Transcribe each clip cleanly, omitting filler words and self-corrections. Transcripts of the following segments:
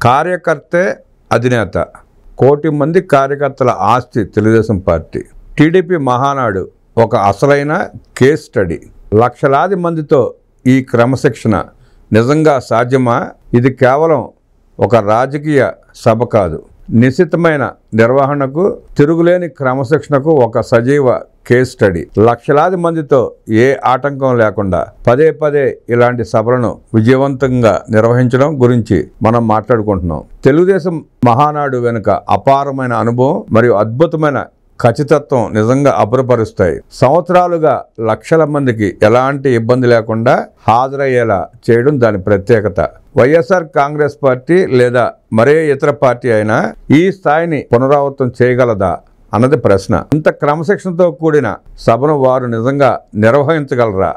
కార్యకర్తే అధినేత. 1 కోటి మంది కార్యకర్తల ఆస్తి తెలుగుదేశం పార్టీ. టీడీపీ మహానాడు ఒక అసలైన కేస్ స్టడీ. లక్షలాది మందితో ఈ క్రమశిక్షణ నిజంగా సాధ్యమా? ఇది కేవలం ఒక రాజకీయ సభ కాదు, నిశితమైన నిర్వహణకు, తిరుగులేని క్రమశిక్షణకు ఒక సజీవ కేస్ స్టడీ. లక్షలాది మందితో ఏ ఆటంకం లేకుండా పదే పదే ఇలాంటి సభలను విజయవంతంగా నిర్వహించడం గురించి మనం మాట్లాడుకుంటున్నాం. తెలుగుదేశం మహానాడు వెనుక అపారమైన అనుభవం మరియు అద్భుతమైన ఖచ్చితత్వం నిజంగా అబ్బురపరుస్తాయి. సంవత్సరాలుగా లక్షల మందికి ఎలాంటి ఇబ్బంది లేకుండా హాజరయ్యేలా చేయడం దాని ప్రత్యేకత. వైఎస్ఆర్ కాంగ్రెస్ పార్టీ లేదా మరే ఇతర పార్టీ అయినా ఈ స్థాయిని పునరావృతం చేయగలదా అన్నది ప్రశ్న. ఇంత క్రమశిక్షణతో కూడిన సభను వారు నిజంగా నిర్వహించగలరా?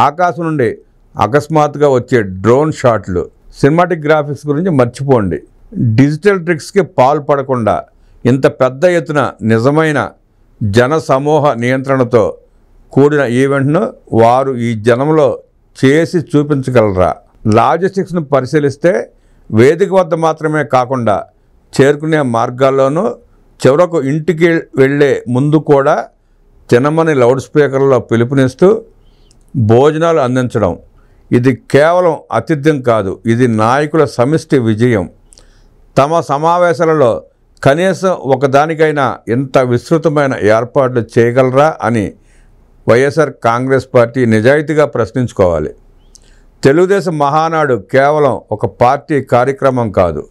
ఆకాశం నుండి అకస్మాత్తుగా వచ్చే డ్రోన్ షాట్లు, సినిమాటిక్ గ్రాఫిక్స్ గురించి మర్చిపోండి. డిజిటల్ ట్రిక్స్కి పాల్పడకుండా ఇంత పెద్ద ఎత్తున నిజమైన జన సమూహ నియంత్రణతో కూడిన ఈవెంట్ను వారు ఈ జనంలో చేసి చూపించగలరా? లాజిస్టిక్స్ను పరిశీలిస్తే వేదిక వద్ద మాత్రమే కాకుండా చేరుకునే మార్గాల్లోనూ, చివరకు ఇంటికి వెళ్ళే ముందు కూడా తినమని లౌడ్ స్పీకర్లో పిలుపునిస్తూ భోజనాలు అందించడం, ఇది కేవలం ఆతిథ్యం కాదు, ఇది నాయకుల సమిష్టి విజయం. తమ సమావేశాలలో కనీసం ఒకదానికైనా ఇంత విస్తృతమైన ఏర్పాట్లు చేయగలరా అని వైఎస్ఆర్ కాంగ్రెస్ పార్టీ నిజాయితీగా ప్రశ్నించుకోవాలి. తెలుగుదేశం మహానాడు కేవలం ఒక పార్టీ కార్యక్రమం కాదు,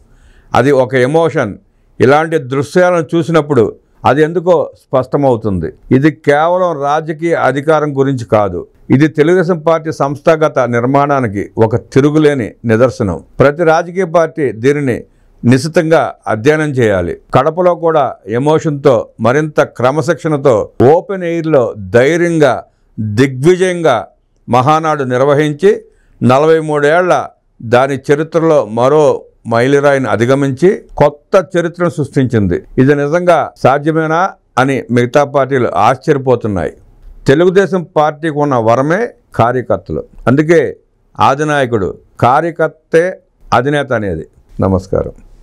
అది ఒక ఎమోషన్. ఇలాంటి దృశ్యాలను చూసినప్పుడు అది ఎందుకో స్పష్టమవుతుంది. ఇది కేవలం రాజకీయ అధికారం గురించి కాదు, ఇది తెలుగుదేశం పార్టీ సంస్థాగత నిర్మాణానికి ఒక తిరుగులేని నిదర్శనం. ప్రతి రాజకీయ పార్టీ దీనిని నిశితంగా అధ్యయనం చేయాలి. కడపలో కూడా ఎమోషన్తో, మరింత క్రమశిక్షణతో, ఓపెన్ ఎయిర్లో ధైర్యంగా, దిగ్విజయంగా మహానాడు నిర్వహించి 43 ఏళ్ల దాని చరిత్రలో మరో మైలురాయిని అధిగమించి కొత్త చరిత్రను సృష్టించింది. ఇది నిజంగా సాధ్యమేనా అని మిగతా పార్టీలు ఆశ్చర్యపోతున్నాయి. తెలుగుదేశం పార్టీకి ఉన్న వరమే కార్యకర్తలు. అందుకే ఆదినాయకుడు కార్యకర్తే అధినేత అనేది. నమస్కారం.